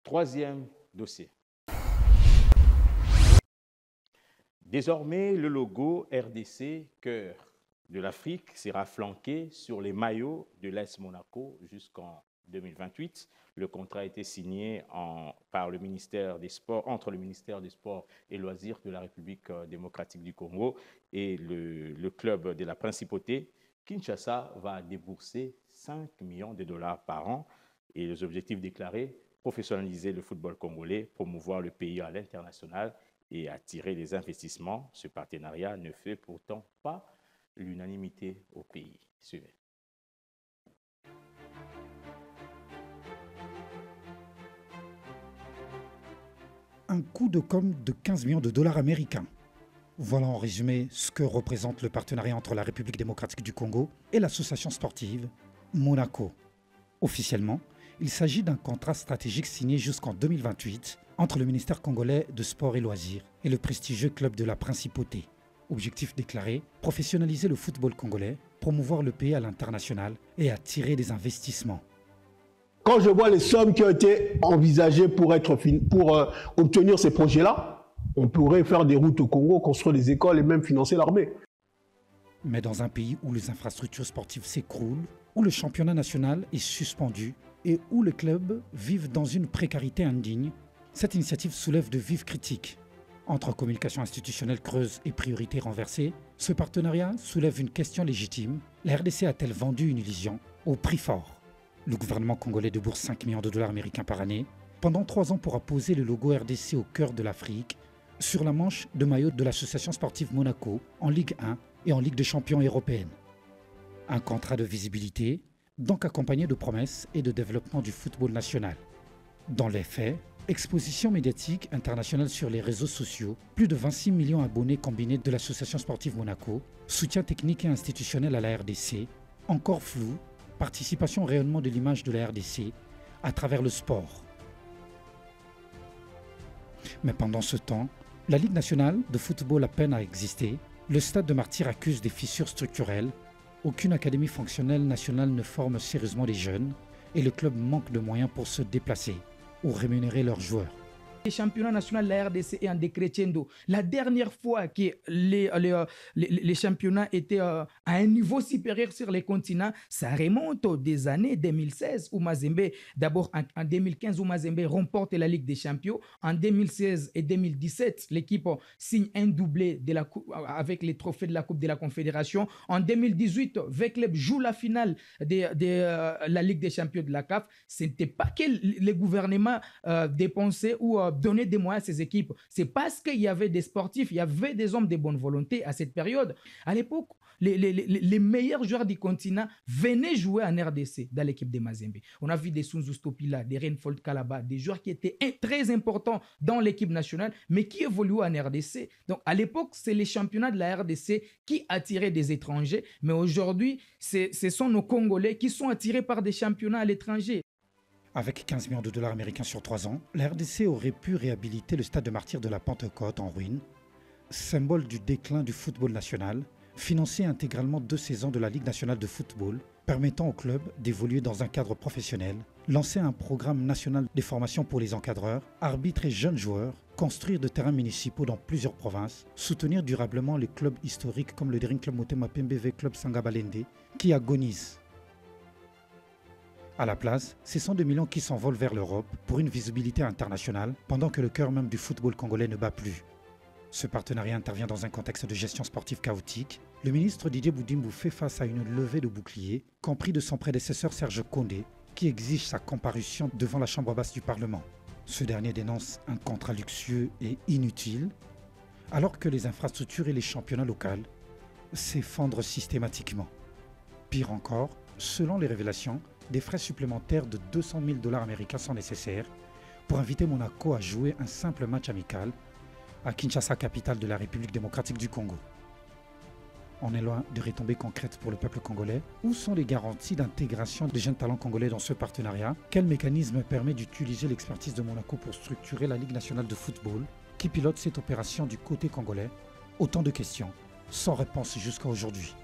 Troisième dossier. Désormais, le logo RDC Cœur de l'Afrique sera flanqué sur les maillots de l'AS Monaco jusqu'en 2028. Le contrat a été signé par le ministère des Sports, entre le ministère des Sports et Loisirs de la République démocratique du Congo et le club de la Principauté. Kinshasa va débourser 5 millions de dollars par an et les objectifs déclarés: professionnaliser le football congolais, promouvoir le pays à l'international et attirer les investissements. Ce partenariat ne fait pourtant pas l'unanimité au pays. Suivez. Un coût de com de 15 millions de dollars américains. Voilà en résumé ce que représente le partenariat entre la République démocratique du Congo et l'association sportive Monaco. Officiellement, il s'agit d'un contrat stratégique signé jusqu'en 2028 entre le ministère congolais de Sport et Loisirs et le prestigieux club de la Principauté. Objectif déclaré: professionnaliser le football congolais, promouvoir le pays à l'international et attirer des investissements. Quand je vois les sommes qui ont été envisagées pour obtenir ces projets-là, on pourrait faire des routes au Congo, construire des écoles et même financer l'armée. Mais dans un pays où les infrastructures sportives s'écroulent, où le championnat national est suspendu et où les clubs vivent dans une précarité indigne, cette initiative soulève de vives critiques. Entre communication institutionnelle creuse et priorités renversées, ce partenariat soulève une question légitime. La RDC a-t-elle vendu une illusion au prix fort? Le gouvernement congolais débourse 5 millions de dollars américains par année. Pendant 3 ans pourra poser le logo RDC au cœur de l'Afrique sur la manche de maillot de l'association sportive Monaco en Ligue 1 et en Ligue des champions européenne. Un contrat de visibilité, donc accompagné de promesses et de développement du football national. Dans les faits, exposition médiatique internationale sur les réseaux sociaux, plus de 26 millions d'abonnés combinés de l'association sportive Monaco, soutien technique et institutionnel à la RDC, encore flou, participation au rayonnement de l'image de la RDC à travers le sport. Mais pendant ce temps, la Ligue nationale de football a peine à exister, le stade de Martyrs accuse des fissures structurelles, aucune académie fonctionnelle nationale ne forme sérieusement les jeunes et le club manque de moyens pour se déplacer ou rémunérer leurs joueurs. Le championnat national de la RDC est en décrescendo. La dernière fois que les championnats étaient à un niveau supérieur sur les continents, ça remonte aux des années 2016 où Mazembe, d'abord en 2015 où Mazembe remporte la Ligue des Champions. En 2016 et 2017, l'équipe signe un doublé avec les trophées de la Coupe de la Confédération. En 2018, V-Club joue la finale de la Ligue des Champions de la CAF. Ce n'était pas que les gouvernements dépensaient ou donner des moyens à ces équipes. C'est parce qu'il y avait des sportifs, il y avait des hommes de bonne volonté à cette période. À l'époque, les meilleurs joueurs du continent venaient jouer en RDC dans l'équipe de Mazembe. On a vu des Sunzu Stopila, des Reinfold Kalaba, des joueurs qui étaient très importants dans l'équipe nationale, mais qui évoluaient en RDC. Donc à l'époque, c'est les championnats de la RDC qui attiraient des étrangers, mais aujourd'hui, ce sont nos Congolais qui sont attirés par des championnats à l'étranger. Avec 15 millions de dollars américains sur 3 ans, la RDC aurait pu réhabiliter le stade de Martyrs de la Pentecôte en ruine, symbole du déclin du football national, financer intégralement 2 saisons de la Ligue nationale de football, permettant au club d'évoluer dans un cadre professionnel, lancer un programme national de formation pour les encadreurs, arbitres et jeunes joueurs, construire de terrains municipaux dans plusieurs provinces, soutenir durablement les clubs historiques comme le Daring Club Motema Pembe Club Sangabalende, qui agonisent. À la place, ce sont des millions qui s'envolent vers l'Europe pour une visibilité internationale, pendant que le cœur même du football congolais ne bat plus. Ce partenariat intervient dans un contexte de gestion sportive chaotique. Le ministre Didier Boudimbo fait face à une levée de boucliers, compris de son prédécesseur Serge Condé, qui exige sa comparution devant la Chambre basse du Parlement. Ce dernier dénonce un contrat luxueux et inutile, alors que les infrastructures et les championnats locaux s'effondrent systématiquement. Pire encore, selon les révélations, des frais supplémentaires de 200 000 dollars américains sont nécessaires pour inviter Monaco à jouer un simple match amical à Kinshasa, capitale de la République démocratique du Congo. On est loin de retombées concrètes pour le peuple congolais. Où sont les garanties d'intégration des jeunes talents congolais dans ce partenariat? Quel mécanisme permet d'utiliser l'expertise de Monaco pour structurer la Ligue nationale de football? Qui pilote cette opération du côté congolais? Autant de questions, sans réponse jusqu'à aujourd'hui.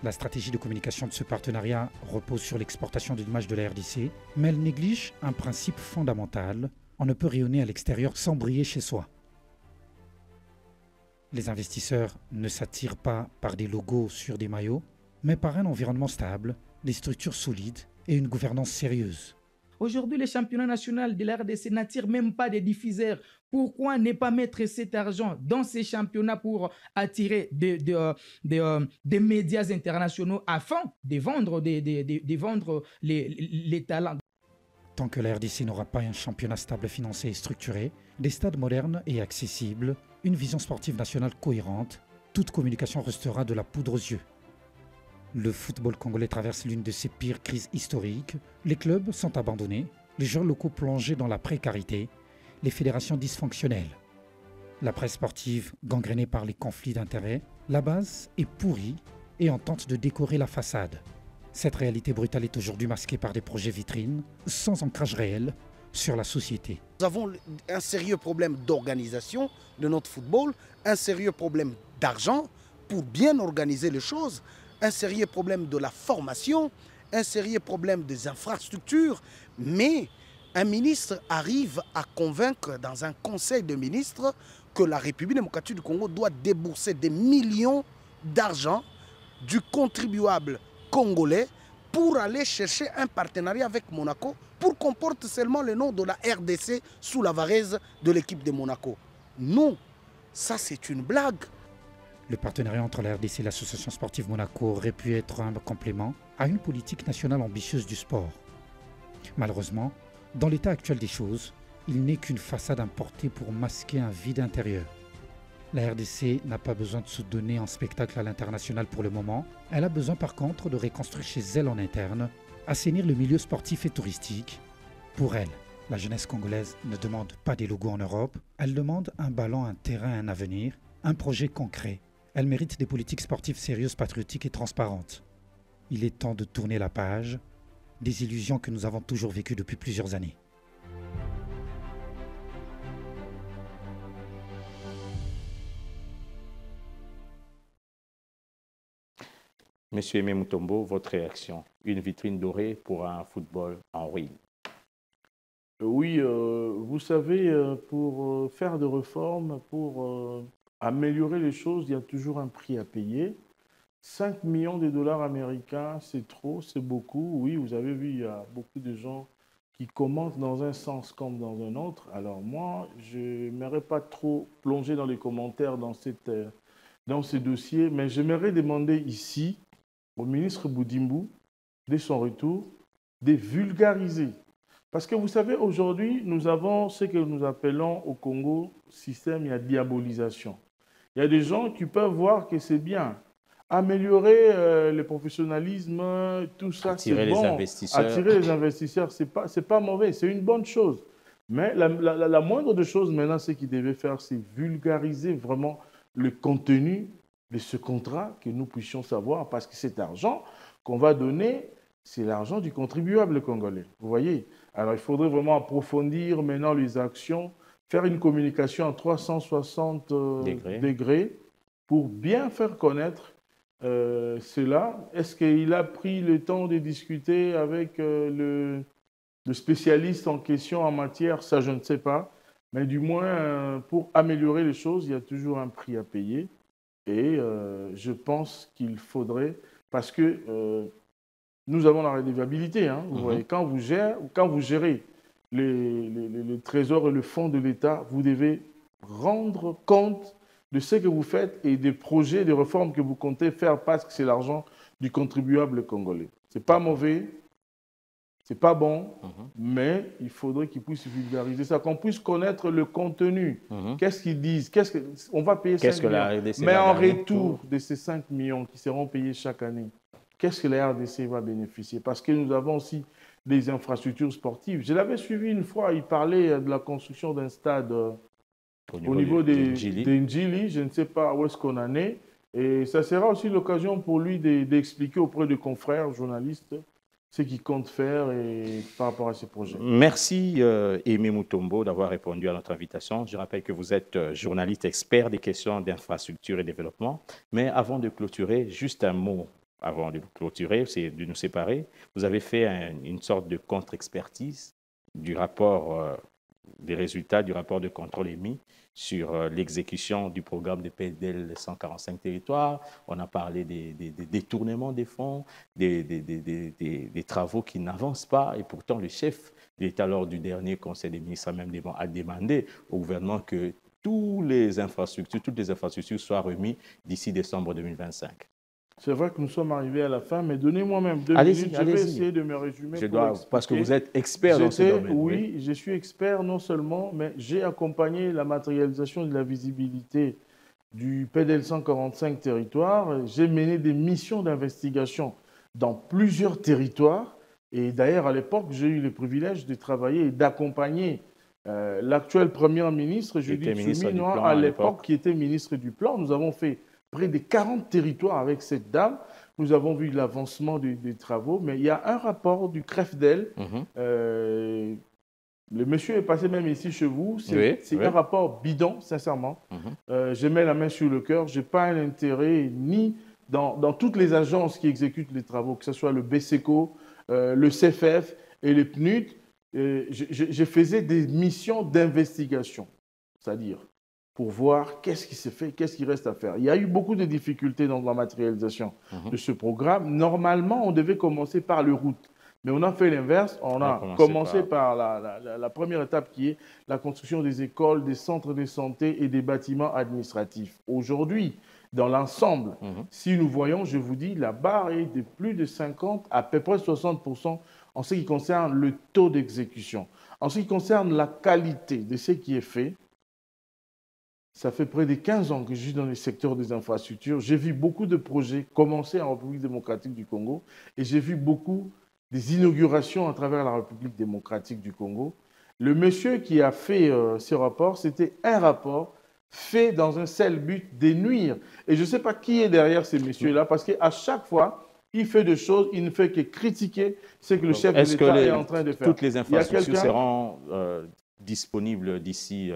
La stratégie de communication de ce partenariat repose sur l'exportation de l'image de la RDC, mais elle néglige un principe fondamental, on ne peut rayonner à l'extérieur sans briller chez soi. Les investisseurs ne s'attirent pas par des logos sur des maillots, mais par un environnement stable, des structures solides et une gouvernance sérieuse. Aujourd'hui, le championnat national de la RDC n'attire même pas des diffuseurs. Pourquoi ne pas mettre cet argent dans ces championnats pour attirer des médias internationaux afin de vendre, vendre les talents? Tant que la RDC n'aura pas un championnat stable, financé et structuré, des stades modernes et accessibles, une vision sportive nationale cohérente, toute communication restera de la poudre aux yeux. Le football congolais traverse l'une de ses pires crises historiques. Les clubs sont abandonnés, les joueurs locaux plongés dans la précarité, les fédérations dysfonctionnelles. La presse sportive gangrénée par les conflits d'intérêts, la base est pourrie et on tente de décorer la façade. Cette réalité brutale est aujourd'hui masquée par des projets vitrines sans ancrage réel sur la société. Nous avons un sérieux problème d'organisation de notre football, un sérieux problème d'argent pour bien organiser les choses, un sérieux problème de la formation, un sérieux problème des infrastructures, mais un ministre arrive à convaincre dans un conseil de ministres que la République démocratique du Congo doit débourser des millions d'argent du contribuable congolais pour aller chercher un partenariat avec Monaco pour qu'on porte seulement le nom de la RDC sous la varèse de l'équipe de Monaco. Non, ça c'est une blague. Le partenariat entre la RDC et l'association sportive Monaco aurait pu être un complément à une politique nationale ambitieuse du sport. Malheureusement, dans l'état actuel des choses, il n'est qu'une façade importée pour masquer un vide intérieur. La RDC n'a pas besoin de se donner en spectacle à l'international pour le moment. Elle a besoin par contre de reconstruire chez elle en interne, assainir le milieu sportif et touristique. Pour elle, la jeunesse congolaise ne demande pas des logos en Europe, elle demande un ballon, un terrain, un avenir, un projet concret. Elle mérite des politiques sportives sérieuses, patriotiques et transparentes. Il est temps de tourner la page des illusions que nous avons toujours vécues depuis plusieurs années. Monsieur Aimé Mutombo, votre réaction? Une vitrine dorée pour un football en ruine. Oui, vous savez, pour faire des réformes, pour améliorer les choses, il y a toujours un prix à payer. 5 millions de dollars américains, c'est trop, c'est beaucoup. Oui, vous avez vu, il y a beaucoup de gens qui commentent dans un sens comme dans un autre. Alors moi, je n'aimerais pas trop plonger dans les commentaires dans ce dossier, mais j'aimerais demander ici au ministre Boudimbo, dès son retour, de vulgariser. Parce que vous savez, aujourd'hui, nous avons ce que nous appelons au Congo système, il y a diabolisation. Il y a des gens qui peuvent voir que c'est bien. Améliorer le professionnalisme, tout ça, c'est bon. Attirer les investisseurs, c'est pas mauvais, c'est une bonne chose. Mais la moindre des choses maintenant, ce qu'ils devaient faire, c'est vulgariser vraiment le contenu de ce contrat, que nous puissions savoir, parce que cet argent qu'on va donner, c'est l'argent du contribuable congolais. Vous voyez? Alors, il faudrait vraiment approfondir maintenant les actions, faire une communication à 360 degrés pour bien faire connaître cela. Est-ce qu'il a pris le temps de discuter avec le spécialiste en question en matière? Ça, je ne sais pas. Mais du moins, pour améliorer les choses, il y a toujours un prix à payer. Et je pense qu'il faudrait, parce que nous avons la redevabilité. Hein, vous voyez, quand vous gérez les trésors et le fonds de l'État, vous devez rendre compte de ce que vous faites et des projets, des réformes que vous comptez faire parce que c'est l'argent du contribuable congolais. Ce n'est pas mauvais, ce n'est pas bon, mais il faudrait qu'ils puissent vulgariser ça, qu'on puisse connaître le contenu. Qu'est-ce qu'ils disent? On va payer 5 millions. Mais en retour de ces 5 millions qui seront payés chaque année, qu'est-ce que la RDC va bénéficier? Parce que nous avons aussi des infrastructures sportives. Je l'avais suivi une fois, il parlait de la construction d'un stade au niveau des Ndjili. Je ne sais pas où est-ce qu'on en est. Et ça sera aussi l'occasion pour lui d'expliquer auprès de confrères journalistes ce qu'il compte faire et par rapport à ces projets. Merci Aimé Mutombo d'avoir répondu à notre invitation. Je rappelle que vous êtes journaliste expert des questions d'infrastructure et développement. Mais avant de clôturer, juste un mot. Avant de clôturer, c'est de nous séparer. Vous avez fait une sorte de contre-expertise du rapport des résultats du rapport de contrôle émis sur l'exécution du programme de PDL 145 territoires. On a parlé des détournements des fonds, des travaux qui n'avancent pas. Et pourtant, le chef de l'État, lors du dernier Conseil des ministres, a demandé au gouvernement que toutes les infrastructures soient remises d'ici décembre 2025. C'est vrai que nous sommes arrivés à la fin, mais donnez-moi même 2 minutes. Je vais essayer de me résumer. Parce que vous êtes expert dans ce domaine. Oui, je suis expert non seulement, mais j'ai accompagné la matérialisation de la visibilité du PDL 145 territoires. J'ai mené des missions d'investigation dans plusieurs territoires. Et d'ailleurs, à l'époque, j'ai eu le privilège de travailler et d'accompagner l'actuel Premier ministre, Judith Suminwa, à l'époque, qui était ministre du Plan. Nous avons fait près de 40 territoires avec cette dame. Nous avons vu l'avancement des travaux, mais il y a un rapport du CREFDEL. Le monsieur est passé même ici chez vous. C'est un rapport bidon, sincèrement. Je mets la main sur le cœur. Je n'ai pas un intérêt ni dans toutes les agences qui exécutent les travaux, que ce soit le BSECO, le CFF et les PNUD. Je faisais des missions d'investigation, c'est-à-dire pour voir qu'est-ce qui s'est fait, qu'est-ce qui reste à faire. Il y a eu beaucoup de difficultés dans la matérialisation de ce programme. Normalement, on devait commencer par le route, mais on a fait l'inverse. On a commencé par la première étape qui est la construction des écoles, des centres de santé et des bâtiments administratifs. Aujourd'hui, dans l'ensemble, si nous voyons, je vous dis, la barre est de plus de 50, à peu près 60% en ce qui concerne le taux d'exécution. En ce qui concerne la qualité de ce qui est fait, ça fait près de 15 ans que je suis dans le secteur des infrastructures. J'ai vu beaucoup de projets commencer en République démocratique du Congo et j'ai vu beaucoup des inaugurations à travers la République démocratique du Congo. Le monsieur qui a fait ce rapport, c'était un rapport fait dans un seul but de nuire. Et je ne sais pas qui est derrière ces messieurs-là, parce qu'à chaque fois, il fait des choses, il ne fait que critiquer ce que le chef de l'État est en train de faire. Toutes les infrastructures seront disponibles d'ici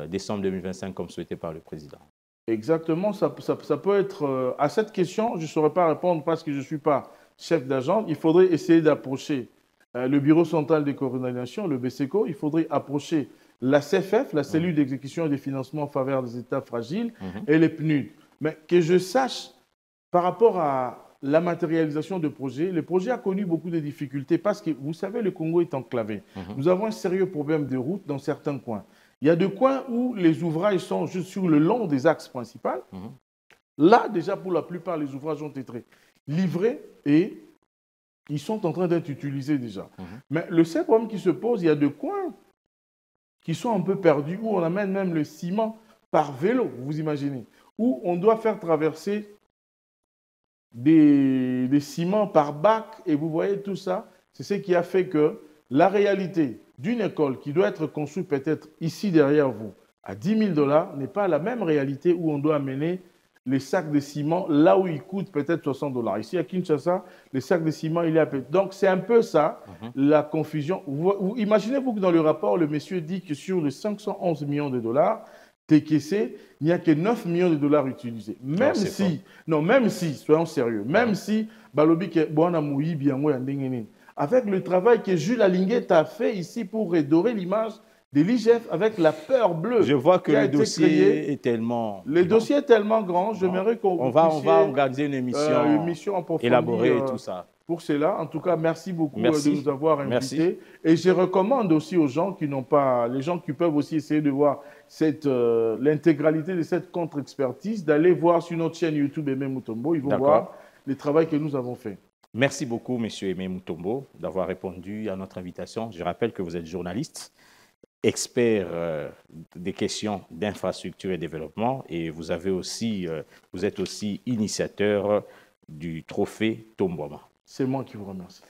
décembre 2025, comme souhaité par le président? Exactement, ça peut être... à cette question, je ne saurais pas répondre parce que je ne suis pas chef d'agence. Il faudrait essayer d'approcher le Bureau central de coordination, le BSECO. Il faudrait approcher la CFF, la cellule d'exécution et de financement en faveur des États fragiles, et les PNUD. Mais que je sache, par rapport à la matérialisation de projets, le projet a connu beaucoup de difficultés parce que, vous savez, le Congo est enclavé. Nous avons un sérieux problème de route dans certains coins. Il y a des coins où les ouvrages sont juste sur le long des axes principaux. Là, déjà, pour la plupart, les ouvrages ont été livrés et ils sont en train d'être utilisés déjà. Mais le seul problème qui se pose, il y a des coins qui sont un peu perdus, où on amène même le ciment par vélo, vous imaginez, où on doit faire traverser des ciments par bac, et vous voyez tout ça, c'est ce qui a fait que la réalité d'une école qui doit être construite peut-être ici derrière vous à 10 000 $ n'est pas la même réalité où on doit amener les sacs de ciment là où ils coûtent peut-être 60 $. Ici à Kinshasa, les sacs de ciment, il est à peu. Donc c'est un peu ça, la confusion. Imaginez-vous que dans le rapport, le monsieur dit que sur les 511 millions de dollars décaissés, il n'y a que 9 millions de dollars utilisés. Même si, soyons sérieux, même si Balobi Boana Mouyi Biango Yandengene, avec le travail que Jules Alinguet a fait ici pour redorer l'image de l'IGF avec la peur bleue. Je vois que le dossier est tellement... Le dossier est tellement grand, j'aimerais qu'on va organiser une émission approfondie, élaborée et tout ça. Pour cela, en tout cas, merci beaucoup de nous avoir invités. Et je recommande aussi aux gens qui n'ont pas... Les gens qui peuvent aussi essayer de voir l'intégralité de cette contre-expertise, d'aller voir sur notre chaîne YouTube Aimé Mutombo. Ils vont voir le travail que nous avons fait. Merci beaucoup, M. Aimé Mutombo, d'avoir répondu à notre invitation. Je rappelle que vous êtes journaliste, expert des questions d'infrastructure et développement, et vous êtes aussi initiateur du trophée Tombouama. C'est moi qui vous remercie.